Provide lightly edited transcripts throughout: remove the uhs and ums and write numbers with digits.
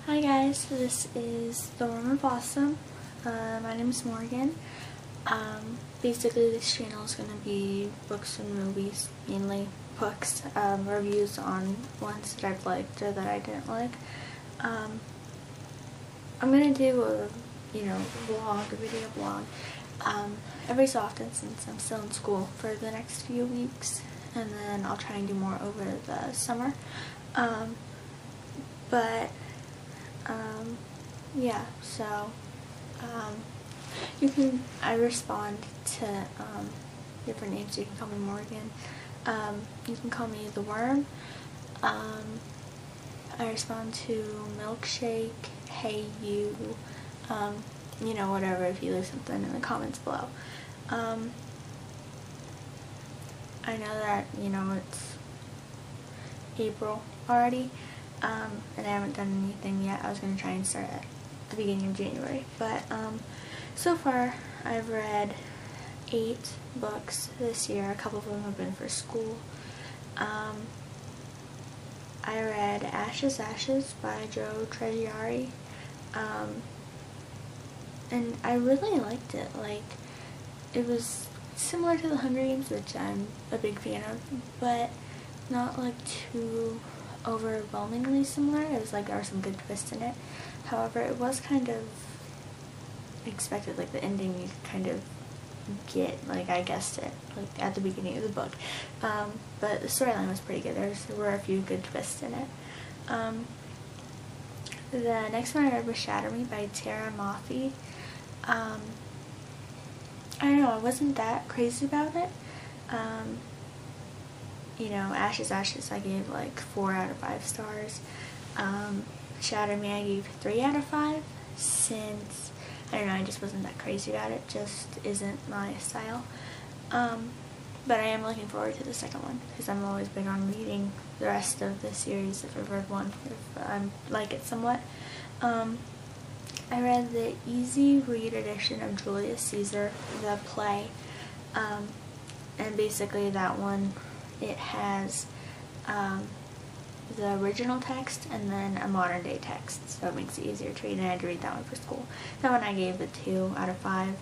Hi guys, this is TheWormisAwesome. My name is Morgan. Basically this channel is going to be books and movies, mainly books, reviews on ones that I've liked or that I didn't like. I'm going to do a video blog, every so often since I'm still in school for the next few weeks, and then I'll try and do more over the summer. Yeah, so, I respond to, different names. You can call me Morgan, you can call me The Worm, I respond to Milkshake, Hey You, whatever, if you leave something in the comments below. I know that, it's April already, and I haven't done anything yet. I was going to try and start at the beginning of January, but so far I've read 8 books this year. A couple of them have been for school. I read Ashes by Joe Trezziari, and I really liked it. Like, it was similar to The Hunger Games, which I'm a big fan of, but not like too overwhelmingly similar. It was like there were some good twists in it. However, it was kind of expected, like the ending you kind of get, like I guessed it, like at the beginning of the book. But the storyline was pretty good. There were a few good twists in it. The next one I read was Shatter Me by Tara Moffey. I don't know, I wasn't that crazy about it. Ashes I gave like 4 out of 5 stars. Shatter Me I gave 3 out of 5, since, I don't know, I just wasn't that crazy about it. Just isn't my style. But I am looking forward to the second one, because I'm always big on reading the rest of the series if I've read one, if I like it somewhat. I read the easy read edition of Julius Caesar, the play, and basically that one, it has the original text and then a modern day text, so it makes it easier to read, and I had to read that one for school. That one I gave a 2 out of 5,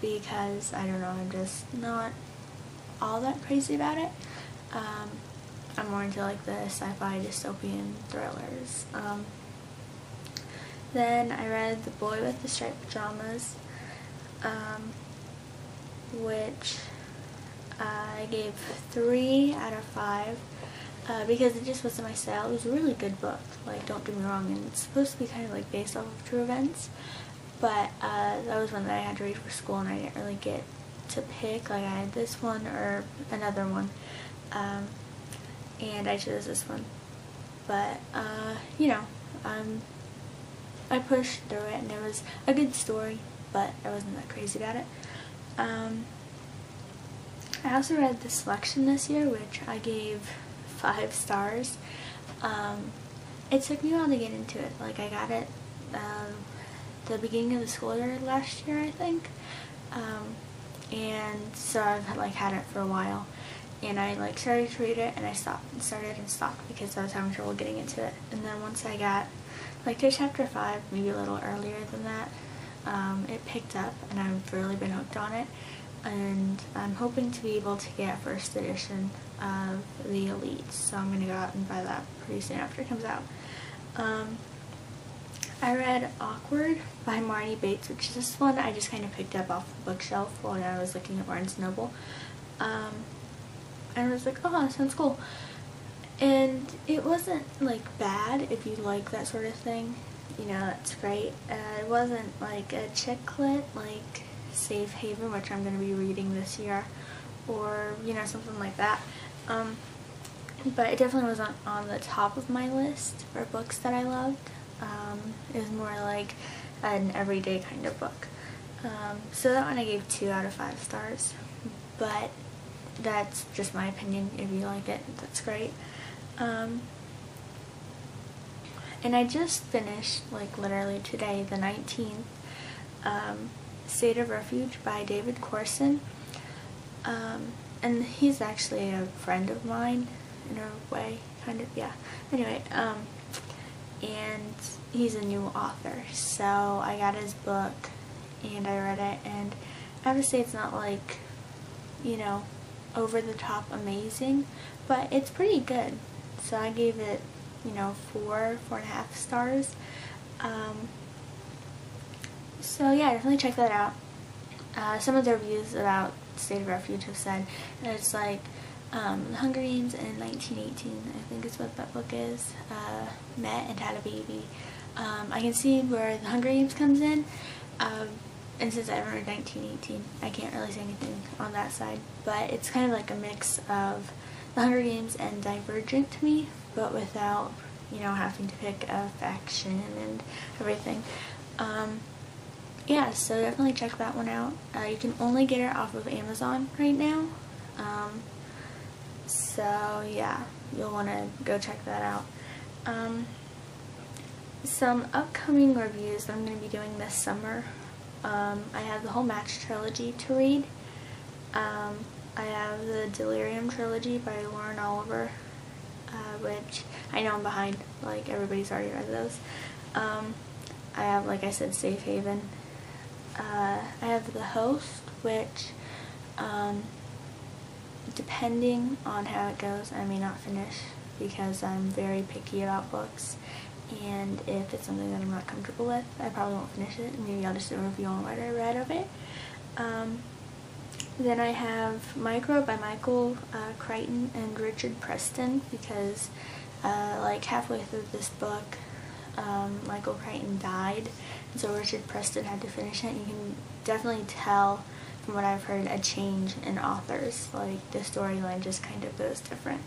because, I don't know, I'm just not all that crazy about it. I'm more into like the sci-fi dystopian thrillers. Then I read The Boy with the Striped Pajamas, which I gave 3 out of 5, because it just wasn't my style. It was a really good book, like, don't get me wrong, and it's supposed to be kind of like based off of true events, but that was one that I had to read for school, and I didn't really get to pick. Like, I had this one or another one, and I chose this one. But I pushed through it, and it was a good story, but I wasn't that crazy about it. I also read The Selection this year, which I gave 5 stars. It took me a while to get into it. Like, I got it the beginning of the school year last year, I think. And so I've had it for a while. And I started to read it, and I started and stopped because I was having trouble getting into it. And then once I got to chapter 5, maybe a little earlier than that, it picked up, and I've really been hooked on it. And I'm hoping to be able to get first edition of The Elite, so I'm going to go out and buy that pretty soon after it comes out. I read Awkward by Marty Bates, which is this one I just kind of picked up off the bookshelf while I was looking at Barnes & Noble. And I was like, oh, that sounds cool. And it wasn't bad. If you like that sort of thing, that's great. It wasn't like a chick lit, like Safe Haven, which I'm going to be reading this year, or something like that. But it definitely wasn't on the top of my list for books that I loved. It was more like an everyday kind of book. So that one I gave 2 out of 5 stars, but that's just my opinion. If you like it, that's great. And I just finished, literally today, the 19th, State of Refuge by David Corson. And he's actually a friend of mine, in a way, kind of, yeah. Anyway, and he's a new author, so I got his book and I read it, and I have to say it's not like, you know, over the top amazing, but it's pretty good. So I gave it, you know, 4.5 stars. So yeah, definitely check that out. Some of the reviews about State of Refuge have said that it's like The Hunger Games in 1918, I think is what that book is, met and had a baby. I can see where The Hunger Games comes in, and since I haven't read 1918, I can't really say anything on that side, but it's kind of like a mix of The Hunger Games and Divergent to me, but without, you know, having to pick a faction and everything. Yeah, so definitely check that one out. You can only get it off of Amazon right now. So yeah, you'll want to go check that out. Some upcoming reviews that I'm going to be doing this summer. I have the whole Match trilogy to read. I have the Delirium trilogy by Lauren Oliver, which I know I'm behind, like everybody's already read those. I have, like I said, Safe Haven. I have The Host, which, depending on how it goes, I may not finish because I'm very picky about books, and if it's something that I'm not comfortable with, I probably won't finish it. Maybe I'll just do a review on what I read of it. Then I have Micro by Michael Crichton and Richard Preston, because like halfway through this book, Michael Crichton died, and so Richard Preston had to finish it. You can definitely tell from what I've heard a change in authors, like the storyline just kind of goes different.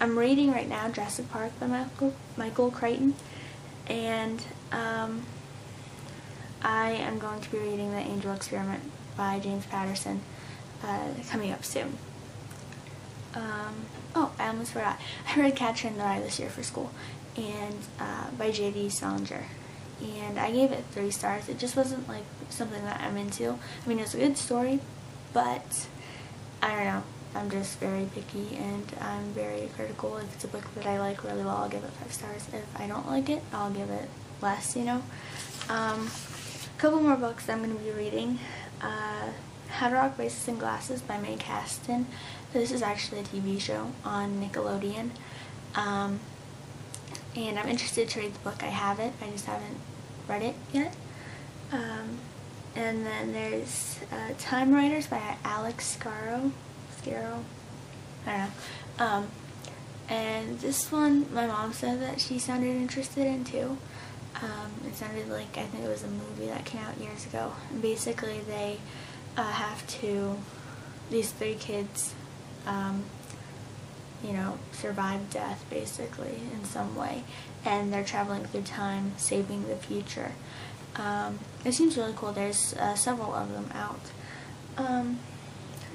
I'm reading right now Jurassic Park by Michael Crichton, and I am going to be reading The Angel Experiment by James Patterson coming up soon. Oh, I almost forgot. I read Catcher in the Rye this year for school, and by J.D. Salinger, and I gave it 3 stars. It just wasn't like something that I'm into. I mean, it's a good story, but I don't know. I'm just very picky, and I'm very critical. If it's a book that I like really well, I'll give it 5 stars. If I don't like it, I'll give it less, you know. A couple more books that I'm going to be reading. How to Rock Braces and Glasses by Mae Caston. This is actually a TV show on Nickelodeon. And I'm interested to read the book. I have it. I just haven't read it yet. And then there's Time Riders by Alex Scarrow. I don't know. And this one, my mom said that she sounded interested in too. It sounded like, I think it was a movie that came out years ago. And basically they have to, these 3 kids, you know, survive death basically in some way, and they're traveling through time, saving the future. It seems really cool. There's several of them out.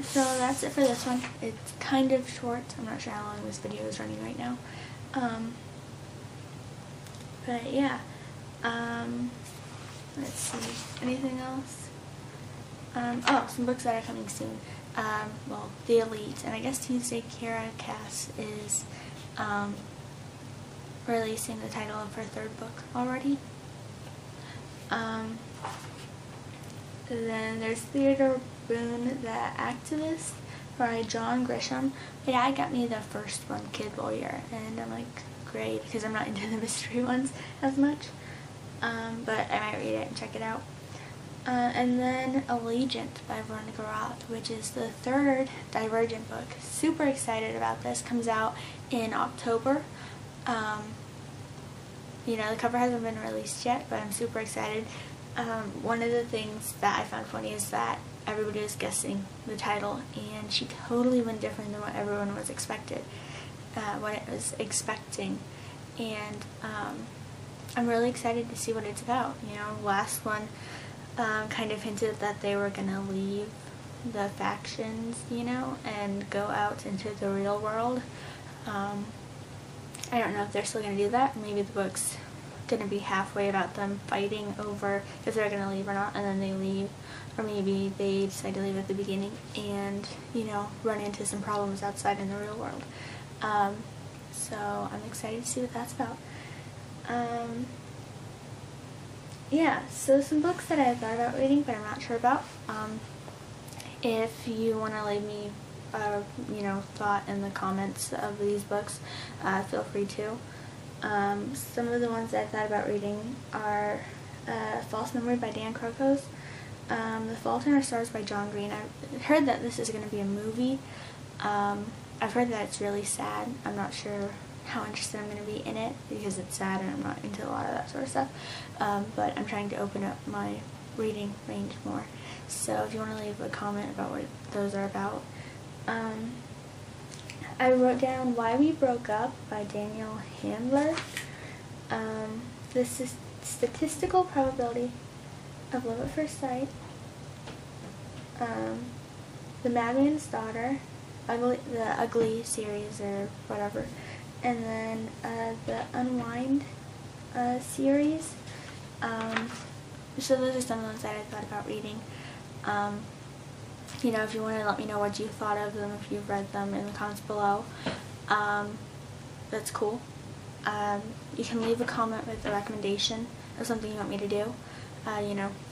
So that's it for this one. It's kind of short. I'm not sure how long this video is running right now. But yeah. Let's see. Anything else? Oh, some books that are coming soon. Well, The Elite, and I guess Tuesday Kira Cass is releasing the title of her 3rd book already. Then there's Theodore Boone, The Activist by John Grisham. My dad got me the first one, Kid Lawyer, and I'm like, great, because I'm not into the mystery ones as much. But I might read it and check it out. And then Allegiant by Veronica Roth, which is the 3rd Divergent book. Super excited about this. Comes out in October. You know, the cover hasn't been released yet, but I'm super excited. One of the things that I found funny is that everybody was guessing the title, and she totally went different than what everyone was expecting. And I'm really excited to see what it's about. You know, last one kind of hinted that they were gonna leave the factions, you know, and go out into the real world. I don't know if they're still gonna do that. Maybe the book's gonna be halfway about them fighting over if they're gonna leave or not, and then they leave, or maybe they decide to leave at the beginning and, you know, run into some problems outside in the real world. so I'm excited to see what that's about. Yeah, so some books that I thought about reading but I'm not sure about. If you want to leave me thought in the comments of these books, feel free to. Some of the ones that I thought about reading are False Memory by Dan Crocos, The Fault in Our Stars by John Green. I've heard that this is going to be a movie. I've heard that it's really sad. I'm not sure how interested I'm going to be in it because it's sad and I'm not into a lot of that sort of stuff. But I'm trying to open up my reading range more. So if you want to leave a comment about what those are about. I wrote down Why We Broke Up by Daniel Handler. This is Statistical Probability of Love at First Sight. The Madman's Daughter, the Ugly series or whatever. And then the Unwind series. So those are some of the ones that I thought about reading. If you want to let me know what you thought of them, if you've read them, in the comments below, that's cool. You can leave a comment with a recommendation of something you want me to do.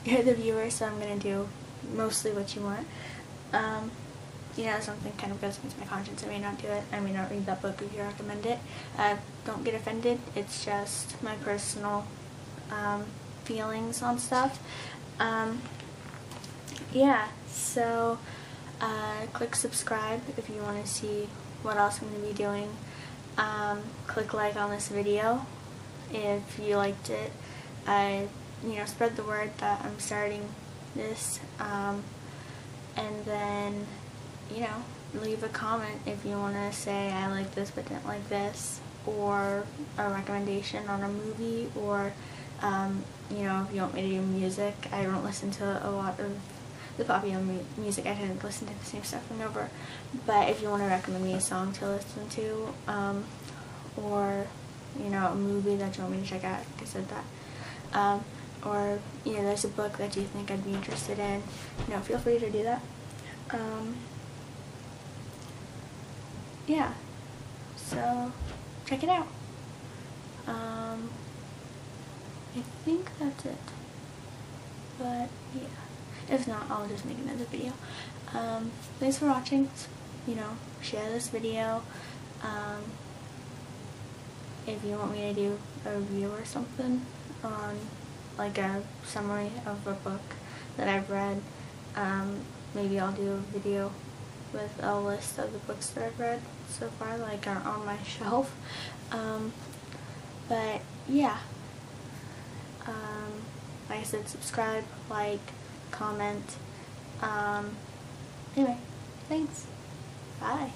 You're the viewer, so I'm going to do mostly what you want. Something kind of goes against my conscience, I may not do it. I may not read that book if you recommend it. Don't get offended. It's just my personal feelings on stuff. So click subscribe if you want to see what else I'm going to be doing. Click like on this video if you liked it. Spread the word that I'm starting this, and then leave a comment if you want to say I like this but didn't like this, or a recommendation on a movie, or if you want me to do music. I don't listen to a lot of the popular music. I tend to listen to the same stuff over. But if you want to recommend me a song to listen to, or a movie that you want me to check out, I think I said that, or there's a book that you think I'd be interested in, feel free to do that. So check it out. I think that's it, but yeah, if not, I'll just make another video. Thanks for watching. Share this video. If you want me to do a review or something on like a summary of a book that I've read, maybe I'll do a video with a list of the books that I've read so far, like are on my shelf. But yeah, like I said, subscribe, like, comment. Anyway, thanks. Bye.